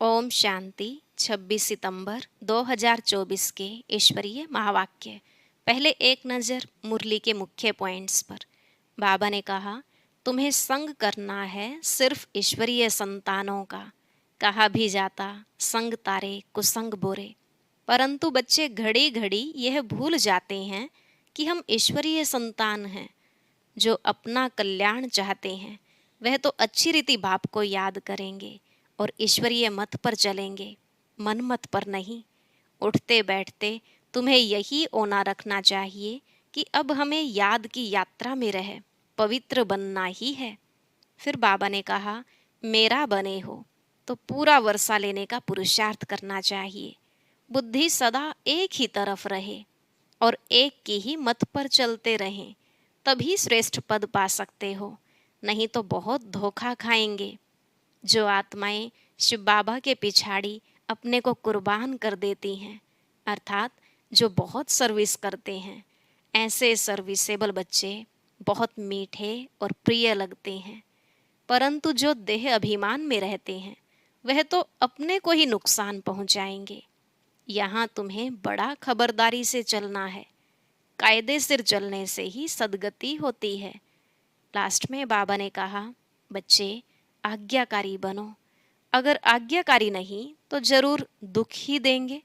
ओम शांति। 26 सितंबर 2024 के ईश्वरीय महावाक्य। पहले एक नज़र मुरली के मुख्य पॉइंट्स पर। बाबा ने कहा, तुम्हें संग करना है सिर्फ ईश्वरीय संतानों का। कहा भी जाता, संग तारे कुसंग बोरे। परंतु बच्चे घड़ी घड़ी यह भूल जाते हैं कि हम ईश्वरीय संतान हैं। जो अपना कल्याण चाहते हैं वह तो अच्छी रीति बाप को याद करेंगे और ईश्वरीय मत पर चलेंगे, मन मत पर नहीं। उठते बैठते तुम्हें यही ओना रखना चाहिए कि अब हमें याद की यात्रा में रहे, पवित्र बनना ही है। फिर बाबा ने कहा, मेरा बने हो तो पूरा वर्षा लेने का पुरुषार्थ करना चाहिए। बुद्धि सदा एक ही तरफ रहे और एक की ही मत पर चलते रहें, तभी श्रेष्ठ पद पा सकते हो, नहीं तो बहुत धोखा खाएंगे। जो आत्माएं शिव बाबा के पिछाड़ी अपने को कुर्बान कर देती हैं, अर्थात जो बहुत सर्विस करते हैं, ऐसे सर्विसेबल बच्चे बहुत मीठे और प्रिय लगते हैं। परंतु जो देह अभिमान में रहते हैं वह तो अपने को ही नुकसान पहुंचाएंगे। यहाँ तुम्हें बड़ा खबरदारी से चलना है। कायदे से चलने से ही सदगति होती है। लास्ट में बाबा ने कहा, बच्चे आज्ञाकारी बनो। अगर आज्ञाकारी नहीं तो जरूर दुख ही देंगे।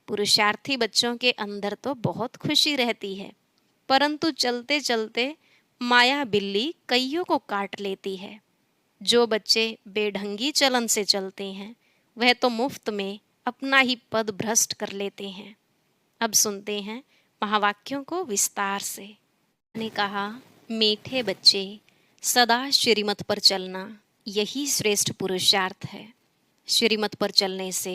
पुरुषार्थी बच्चों के अंदर तो बहुत खुशी रहती है, परंतु चलते चलते माया बिल्ली कईयों को काट लेती है। जो बच्चे बेढंगी चलन से चलते हैं वह तो मुफ्त में अपना ही पद भ्रष्ट कर लेते हैं। अब सुनते हैं महावाक्यों को विस्तार से। ने कहा, मीठे बच्चे, सदा श्रीमत पर चलना यही श्रेष्ठ पुरुषार्थ है। श्रीमत पर चलने से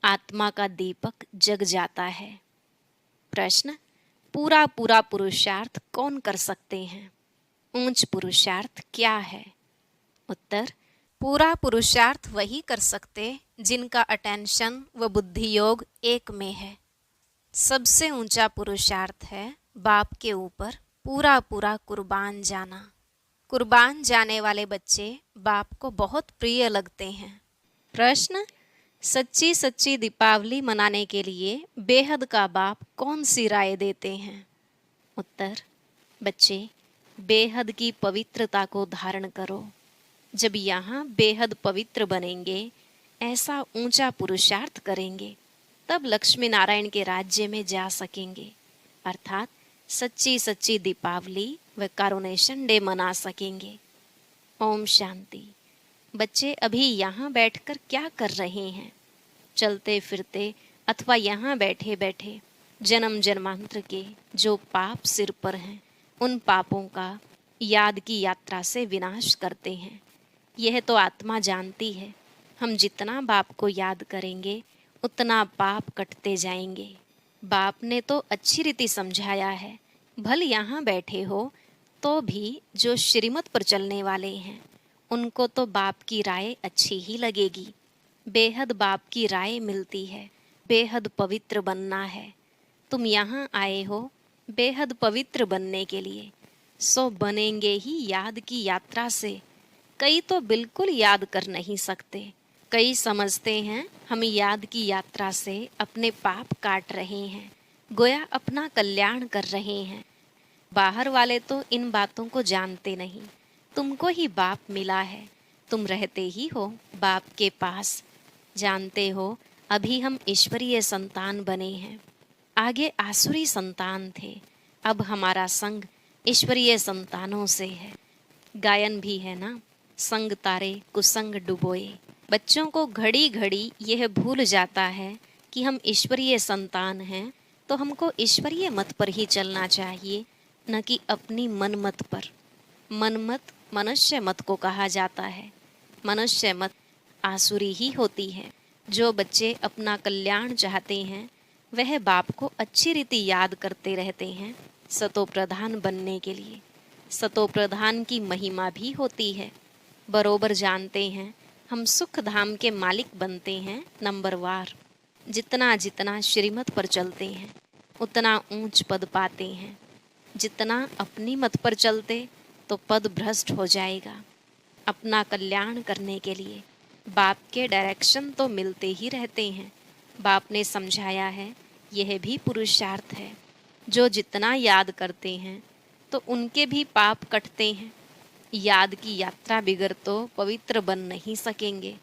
आत्मा का दीपक जग जाता है। प्रश्न, पूरा पूरा पुरुषार्थ कौन कर सकते हैं? ऊंच पुरुषार्थ क्या है? उत्तर, पूरा पुरुषार्थ वही कर सकते जिनका अटेंशन व बुद्धि योग एक में है। सबसे ऊंचा पुरुषार्थ है बाप के ऊपर पूरा पूरा कुर्बान जाना। कुर्बान जाने वाले बच्चे बाप को बहुत प्रिय लगते हैं। प्रश्न, सच्ची सच्ची दीपावली मनाने के लिए बेहद का बाप कौन सी राय देते हैं? उत्तर, बच्चे बेहद की पवित्रता को धारण करो। जब यहाँ बेहद पवित्र बनेंगे, ऐसा ऊंचा पुरुषार्थ करेंगे, तब लक्ष्मी नारायण के राज्य में जा सकेंगे, अर्थात सच्ची सच्ची दीपावली व करोनेशन डे मना सकेंगे। ओम शांति। बच्चे अभी यहाँ बैठकर क्या कर रहे हैं? चलते फिरते अथवा यहाँ बैठे बैठे जन्म जन्मांतर के जो पाप सिर पर हैं, उन पापों का याद की यात्रा से विनाश करते हैं। यह तो आत्मा जानती है। हम जितना बाप को याद करेंगे उतना पाप कटते जाएंगे। बाप ने तो अच्छी रीति समझाया है। भल यहाँ बैठे हो तो भी जो श्रीमत पर चलने वाले हैं उनको तो बाप की राय अच्छी ही लगेगी। बेहद बाप की राय मिलती है, बेहद पवित्र बनना है। तुम यहाँ आए हो बेहद पवित्र बनने के लिए, सो बनेंगे ही याद की यात्रा से। कई तो बिल्कुल याद कर नहीं सकते। कई समझते हैं हम याद की यात्रा से अपने पाप काट रहे हैं, गोया अपना कल्याण कर रहे हैं। बाहर वाले तो इन बातों को जानते नहीं। तुमको ही बाप मिला है, तुम रहते ही हो बाप के पास। जानते हो अभी हम ईश्वरीय संतान बने हैं, आगे आसुरी संतान थे। अब हमारा संग ईश्वरीय संतानों से है। गायन भी है ना, संग तारे कुसंग डुबोए। बच्चों को घड़ी घड़ी यह भूल जाता है कि हम ईश्वरीय संतान हैं, तो हमको ईश्वरीय मत पर ही चलना चाहिए, न कि अपनी मन मत पर। मन मत मनुष्य मत को कहा जाता है। मनुष्य मत आसुरी ही होती है। जो बच्चे अपना कल्याण चाहते हैं वह बाप को अच्छी रीति याद करते रहते हैं, सतो प्रधान बनने के लिए। सतो प्रधान की महिमा भी होती है। बरोबर जानते हैं हम सुख धाम के मालिक बनते हैं नंबरवार। जितना जितना श्रीमत पर चलते हैं उतना ऊंच पद पाते हैं। जितना अपनी मत पर चलते तो पद भ्रष्ट हो जाएगा। अपना कल्याण करने के लिए बाप के डायरेक्शन तो मिलते ही रहते हैं। बाप ने समझाया है, यह भी पुरुषार्थ है। जो जितना याद करते हैं तो उनके भी पाप कटते हैं। याद की यात्रा बिगर तो पवित्र बन नहीं सकेंगे।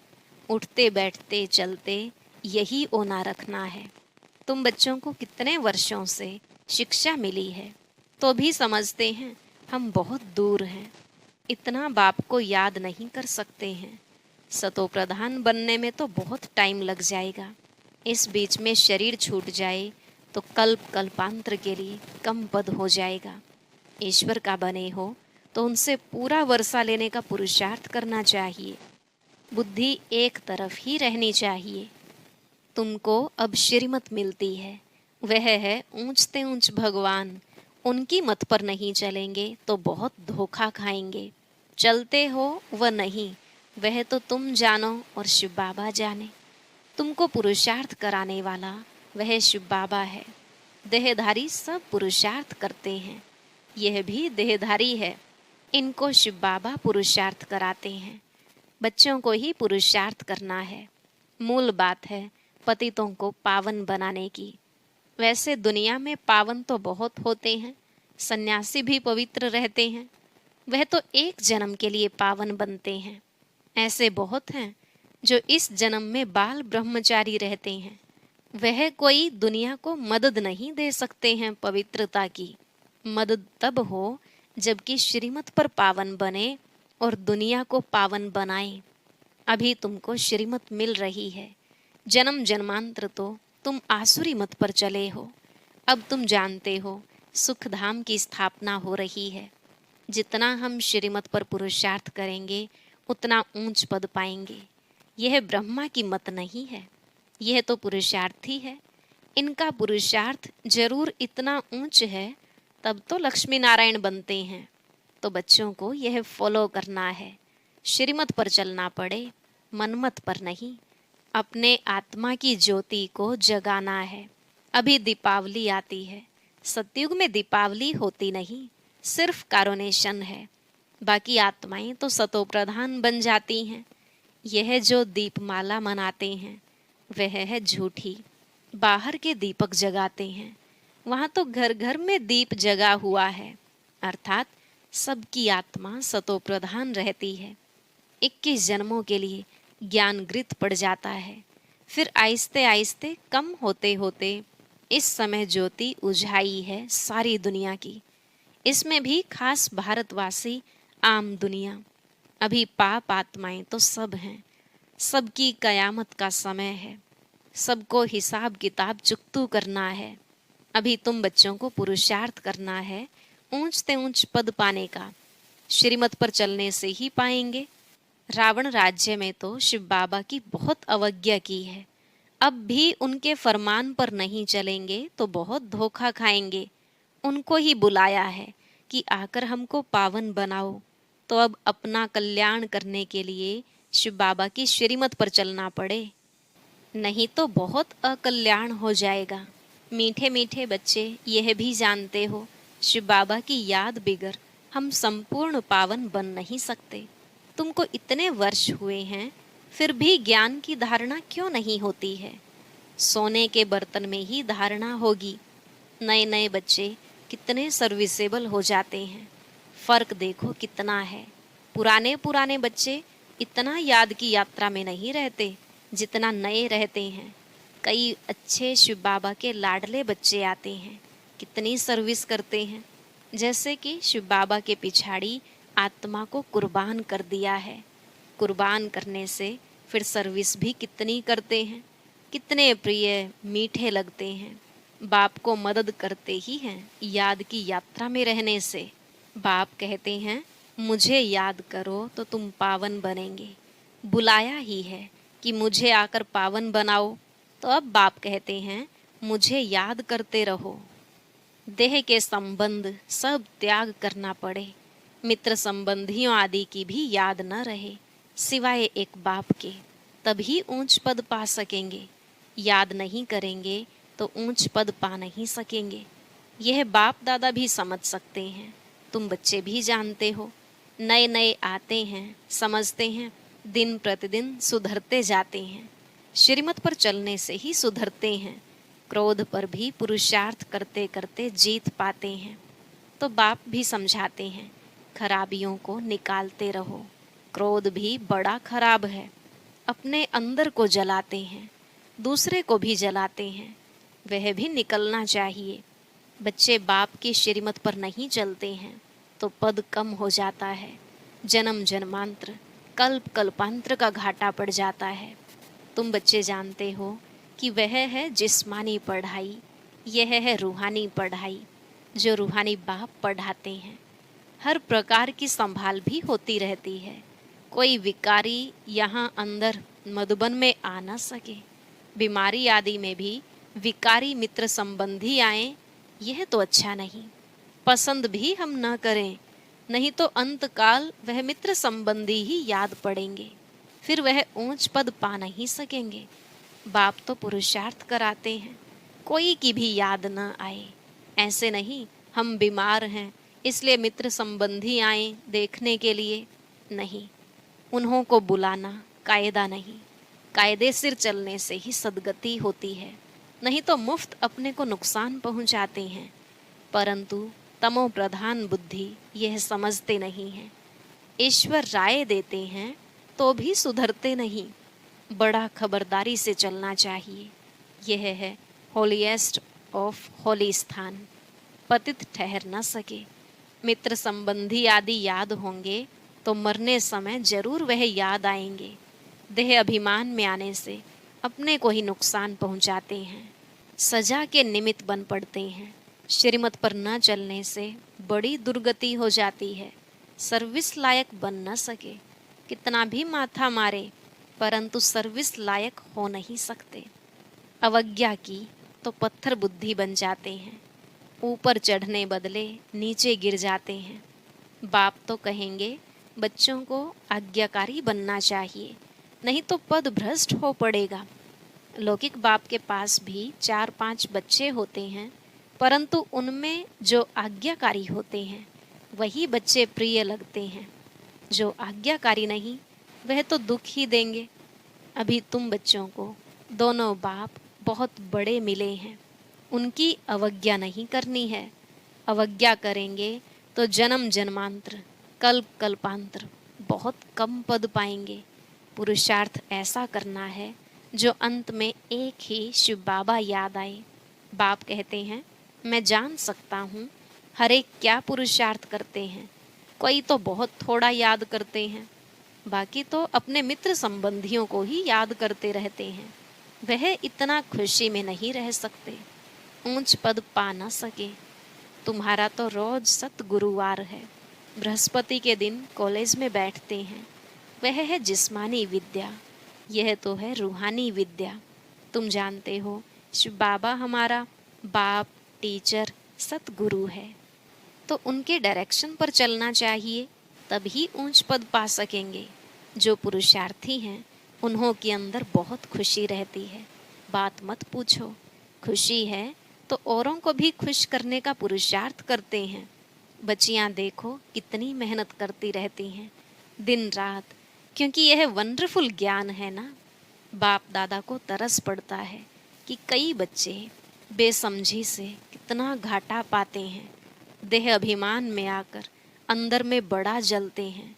उठते बैठते चलते यही ओना रखना है। तुम बच्चों को कितने वर्षों से शिक्षा मिली है, तो भी समझते हैं हम बहुत दूर हैं, इतना बाप को याद नहीं कर सकते हैं। सतो प्रधान बनने में तो बहुत टाइम लग जाएगा। इस बीच में शरीर छूट जाए तो कल्प कल्पांतर के लिए कम पद हो जाएगा। ईश्वर का बने हो तो उनसे पूरा वर्षा लेने का पुरुषार्थ करना चाहिए। बुद्धि एक तरफ ही रहनी चाहिए। तुमको अब श्रीमत मिलती है, वह है ऊंचते ऊंच भगवान। उनकी मत पर नहीं चलेंगे तो बहुत धोखा खाएंगे। चलते हो वह नहीं, वह तो तुम जानो और शिव बाबा जाने। तुमको पुरुषार्थ कराने वाला वह शिव बाबा है। देहधारी सब पुरुषार्थ करते हैं, यह भी देहधारी है। इनको शिव बाबा पुरुषार्थ कराते हैं। बच्चों को ही पुरुषार्थ करना है। मूल बात है पतितों को पावन बनाने की। वैसे दुनिया में पावन तो बहुत होते हैं, सन्यासी भी पवित्र रहते हैं। वह तो एक जन्म के लिए पावन बनते हैं। ऐसे बहुत हैं जो इस जन्म में बाल ब्रह्मचारी रहते हैं। वह कोई दुनिया को मदद नहीं दे सकते हैं पवित्रता की। मदद तब हो जबकि श्रीमत पर पावन बने और दुनिया को पावन बनाए। अभी तुमको श्रीमत मिल रही है। जन्म जन्मांतर तो तुम आसुरी मत पर चले हो। अब तुम जानते हो सुख धाम की स्थापना हो रही है। जितना हम श्रीमत पर पुरुषार्थ करेंगे उतना ऊंच पद पाएंगे। यह ब्रह्मा की मत नहीं है, यह तो पुरुषार्थ ही है। इनका पुरुषार्थ जरूर इतना ऊंच है, तब तो लक्ष्मी नारायण बनते हैं। तो बच्चों को यह फॉलो करना है। श्रीमत पर चलना पड़े, मनमत पर नहीं। अपने आत्मा की ज्योति को जगाना है। अभी दीपावली आती है। सतयुग में दीपावली होती नहीं, सिर्फ कारोनेशन है। बाकी आत्माएं तो सतो प्रधान बन जाती हैं। यह जो दीपमाला मनाते हैं वह है झूठी। बाहर के दीपक जगाते हैं, वहाँ तो घर घर में दीप जगा हुआ है। अर्थात सबकी आत्मा सतो प्रधान रहती है। 21 जन्मों के लिए ज्ञान घृत पड़ जाता है। फिर आहिस्ते आहिस्ते कम होते होते इस समय ज्योति उझाई है सारी दुनिया की। इसमें भी खास भारतवासी, आम दुनिया। अभी पाप आत्माएं तो सब हैं। सबकी कयामत का समय है। सबको हिसाब किताब चुकतू करना है। अभी तुम बच्चों को पुरुषार्थ करना है ऊंचते ऊंच पद पाने का। श्रीमत पर चलने से ही पाएंगे। रावण राज्य में तो शिव बाबा की बहुत अवज्ञा की है। अब भी उनके फरमान पर नहीं चलेंगे तो बहुत धोखा खाएंगे। उनको ही बुलाया है कि आकर हमको पावन बनाओ। तो अब अपना कल्याण करने के लिए शिव बाबा की श्रीमत पर चलना पड़े, नहीं तो बहुत अकल्याण हो जाएगा। मीठे मीठे बच्चे यह भी जानते हो, शिव बाबा की याद बिगर हम संपूर्ण पावन बन नहीं सकते। तुमको इतने वर्ष हुए हैं, फिर भी ज्ञान की धारणा क्यों नहीं होती है? सोने के बर्तन में ही धारणा होगी। नए नए बच्चे कितने सर्विसेबल हो जाते हैं, फर्क देखो कितना है। पुराने पुराने बच्चे इतना याद की यात्रा में नहीं रहते जितना नए रहते हैं। कई अच्छे शिव बाबा के लाडले बच्चे आते हैं, कितनी सर्विस करते हैं। जैसे कि शिव बाबा के पिछाड़ी आत्मा को कुर्बान कर दिया है। कुर्बान करने से फिर सर्विस भी कितनी करते हैं। कितने प्रिय मीठे लगते हैं। बाप को मदद करते ही हैं याद की यात्रा में रहने से। बाप कहते हैं मुझे याद करो तो तुम पावन बनेंगे। बुलाया ही है कि मुझे आकर पावन बनाओ। तो अब बाप कहते हैं मुझे याद करते रहो। देह के संबंध सब त्याग करना पड़े। मित्र संबंधियों आदि की भी याद न रहे सिवाय एक बाप के, तभी ऊंच पद पा सकेंगे। याद नहीं करेंगे तो ऊंच पद पा नहीं सकेंगे। यह बाप दादा भी समझ सकते हैं, तुम बच्चे भी जानते हो। नए नए आते हैं, समझते हैं, दिन प्रतिदिन सुधरते जाते हैं। श्रीमत पर चलने से ही सुधरते हैं। क्रोध पर भी पुरुषार्थ करते करते जीत पाते हैं। तो बाप भी समझाते हैं, खराबियों को निकालते रहो। क्रोध भी बड़ा खराब है, अपने अंदर को जलाते हैं, दूसरे को भी जलाते हैं, वह भी निकलना चाहिए। बच्चे बाप की श्रीमत पर नहीं चलते हैं तो पद कम हो जाता है, जन्म जन्मांतर कल्प कल्पांतर का घाटा पड़ जाता है। तुम बच्चे जानते हो कि वह है जिस्मानी पढ़ाई, यह है रूहानी पढ़ाई जो रूहानी बाप पढ़ाते हैं। हर प्रकार की संभाल भी होती रहती है। कोई विकारी यहाँ अंदर मधुबन में आ न सके। बीमारी आदि में भी विकारी मित्र संबंधी आए, यह तो अच्छा नहीं। पसंद भी हम न करें, नहीं तो अंतकाल वह मित्र संबंधी ही याद पड़ेंगे, फिर वह ऊंच पद पा नहीं सकेंगे। बाप तो पुरुषार्थ कराते हैं, कोई की भी याद न आए। ऐसे नहीं हम बीमार हैं इसलिए मित्र संबंधी आए देखने के लिए, नहीं। उन्हों को बुलाना कायदा नहीं। कायदे सिर चलने से ही सद्गति होती है, नहीं तो मुफ्त अपने को नुकसान पहुंचाते हैं। परंतु तमो प्रधान बुद्धि यह समझते नहीं है। ईश्वर राय देते हैं तो भी सुधरते नहीं। बड़ा खबरदारी से चलना चाहिए। यह है होलीएस्ट ऑफ होली स्थान, पतित ठहर न सके। मित्र संबंधी आदि याद होंगे तो मरने समय जरूर वह याद आएंगे। देह अभिमान में आने से अपने को ही नुकसान पहुंचाते हैं, सजा के निमित्त बन पड़ते हैं। श्रीमत पर न चलने से बड़ी दुर्गति हो जाती है। सर्विस लायक बन न सके, कितना भी माथा मारे परंतु सर्विस लायक हो नहीं सकते। अवज्ञा की तो पत्थर बुद्धि बन जाते हैं, ऊपर चढ़ने बदले नीचे गिर जाते हैं। बाप तो कहेंगे बच्चों को आज्ञाकारी बनना चाहिए, नहीं तो पद भ्रष्ट हो पड़ेगा। लौकिक बाप के पास भी 4-5 बच्चे होते हैं, परंतु उनमें जो आज्ञाकारी होते हैं वही बच्चे प्रिय लगते हैं। जो आज्ञाकारी नहीं वह तो दुख ही देंगे। अभी तुम बच्चों को दोनों बाप बहुत बड़े मिले हैं, उनकी अवज्ञा नहीं करनी है। अवज्ञा करेंगे तो जन्म जन्मांतर कल्प कल्पांतर बहुत कम पद पाएंगे। पुरुषार्थ ऐसा करना है जो अंत में एक ही शिव बाबा याद आए। बाप कहते हैं मैं जान सकता हूँ हर एक क्या पुरुषार्थ करते हैं। कोई तो बहुत थोड़ा याद करते हैं, बाकी तो अपने मित्र संबंधियों को ही याद करते रहते हैं। वह इतना खुशी में नहीं रह सकते, ऊंच पद पा न सके। तुम्हारा तो रोज सतगुरुवार है, बृहस्पति के दिन कॉलेज में बैठते हैं। वह है जिस्मानी विद्या, यह तो है रूहानी विद्या। तुम जानते हो शिव बाबा हमारा बाप, टीचर, सतगुरु है, तो उनके डायरेक्शन पर चलना चाहिए, तभी ऊंच पद पा सकेंगे। जो पुरुषार्थी हैं उन्हों के अंदर बहुत खुशी रहती है, बात मत पूछो। खुशी है तो औरों को भी खुश करने का पुरुषार्थ करते हैं। बच्चियां देखो कितनी मेहनत करती रहती हैं दिन रात, क्योंकि यह वंडरफुल ज्ञान है ना। बाप दादा को तरस पड़ता है कि कई बच्चे बेसमझी से कितना घाटा पाते हैं। देह अभिमान में आकर अंदर में बड़ा जलते हैं।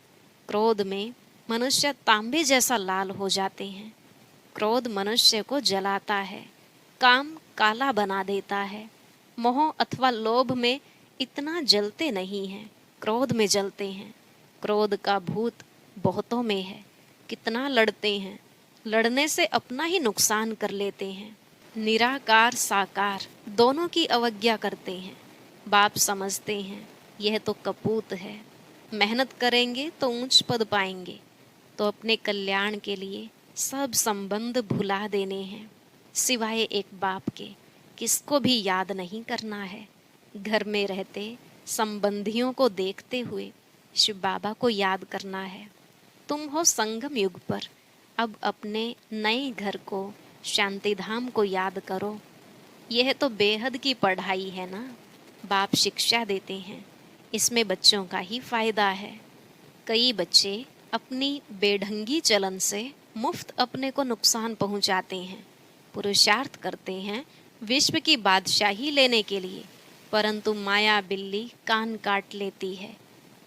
क्रोध में मनुष्य तांबे जैसा लाल हो जाते हैं। क्रोध मनुष्य को जलाता है, काम काला बना देता है। मोह अथवा लोभ में इतना जलते नहीं हैं, क्रोध में जलते हैं। क्रोध का भूत बहुतों में है, कितना लड़ते हैं, लड़ने से अपना ही नुकसान कर लेते हैं। निराकार साकार दोनों की अवज्ञा करते हैं। बाप समझते हैं यह तो कपूत है, मेहनत करेंगे तो ऊंच पद पाएंगे, तो अपने कल्याण के लिए सब संबंध भुला देने हैं। सिवाय एक बाप के किसको भी याद नहीं करना है। घर में रहते संबंधियों को देखते हुए शिव बाबा को याद करना है। तुम हो संगम युग पर, अब अपने नए घर को, शांतिधाम को याद करो। यह तो बेहद की पढ़ाई है ना। बाप शिक्षा देते हैं, इसमें बच्चों का ही फायदा है। कई बच्चे अपनी बेढंगी चलन से मुफ्त अपने को नुकसान पहुंचाते हैं, पुरुषार्थ करते हैं विश्व की बादशाही लेने के लिए, परंतु माया बिल्ली कान काट लेती है।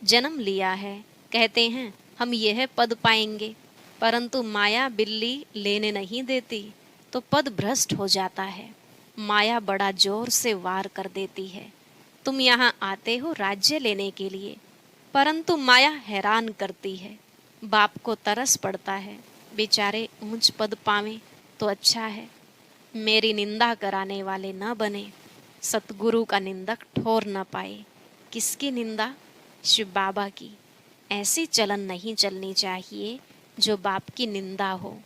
जन्म लिया है, कहते हैं हम यह पद पाएंगे, परंतु माया बिल्ली लेने नहीं देती तो पद भ्रष्ट हो जाता है। माया बड़ा जोर से वार कर देती है। तुम यहाँ आते हो राज्य लेने के लिए, परंतु माया हैरान करती है। बाप को तरस पड़ता है, बेचारे ऊंच पद पावें तो अच्छा है। मेरी निंदा कराने वाले न बने, सतगुरु का निंदक ठोर न पाए। किसकी निंदा? शिव बाबा की। ऐसी चलन नहीं चलनी चाहिए जो बाप की निंदा हो।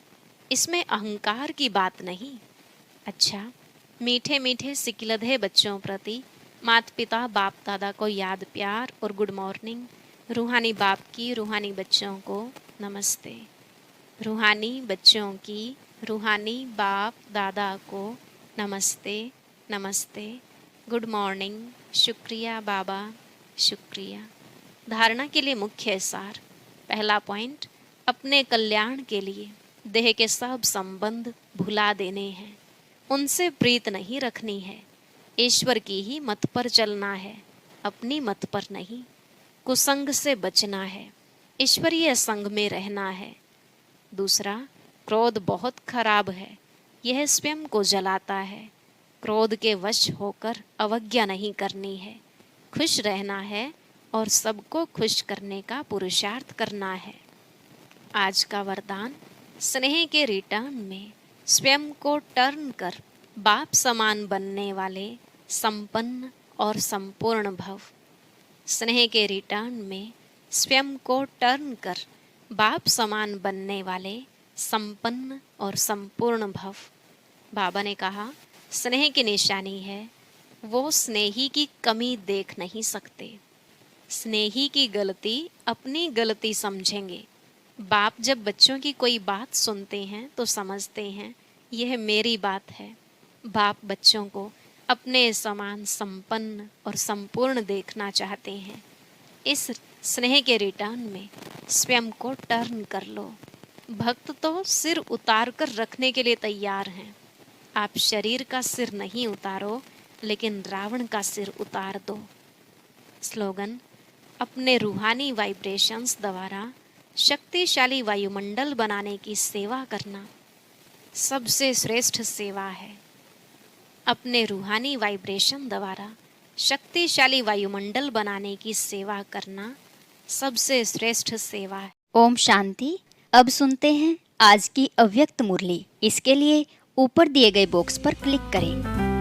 इसमें अहंकार की बात नहीं। अच्छा, मीठे मीठे सिकिलधे बच्चों प्रति माता पिता बाप दादा को याद प्यार और गुड मॉर्निंग। रूहानी बाप की रूहानी बच्चों को नमस्ते। रूहानी बच्चों की रूहानी बाप दादा को नमस्ते नमस्ते, गुड मॉर्निंग, शुक्रिया बाबा, शुक्रिया। धारणा के लिए मुख्य सार। पहला पॉइंट, अपने कल्याण के लिए देह के सब संबंध भुला देने हैं, उनसे प्रीत नहीं रखनी है। ईश्वर की ही मत पर चलना है, अपनी मत पर नहीं। कुसंग से बचना है, ईश्वरीय संग में रहना है। दूसरा, क्रोध बहुत खराब है, यह स्वयं को जलाता है। क्रोध के वश होकर अवज्ञा नहीं करनी है, खुश रहना है और सबको खुश करने का पुरुषार्थ करना है। आज का वरदान, स्नेह के रिटर्न में स्वयं को टर्न कर बाप समान बनने वाले संपन्न और संपूर्ण भव। स्नेह के रिटर्न में स्वयं को टर्न कर बाप समान बनने वाले संपन्न और संपूर्ण भव। बाबा ने कहा, स्नेह की निशानी है वो स्नेही की कमी देख नहीं सकते। स्नेही की गलती अपनी गलती समझेंगे। बाप जब बच्चों की कोई बात सुनते हैं तो समझते हैं यह मेरी बात है। बाप बच्चों को अपने समान संपन्न और संपूर्ण देखना चाहते हैं। इस स्नेह के रिटर्न में स्वयं को टर्न कर लो। भक्त तो सिर उतार कर रखने के लिए तैयार हैं। आप शरीर का सिर नहीं उतारो, लेकिन रावण का सिर उतार दो। स्लोगन, अपने रूहानी वाइब्रेशंस द्वारा शक्तिशाली वायुमंडल बनाने की सेवा करना सबसे श्रेष्ठ सेवा है। अपने रूहानी वाइब्रेशन द्वारा शक्तिशाली वायुमंडल बनाने की सेवा करना सबसे श्रेष्ठ सेवा है। ओम शांति। अब सुनते हैं आज की अव्यक्त मुरली। इसके लिए ऊपर दिए गए बॉक्स पर क्लिक करें।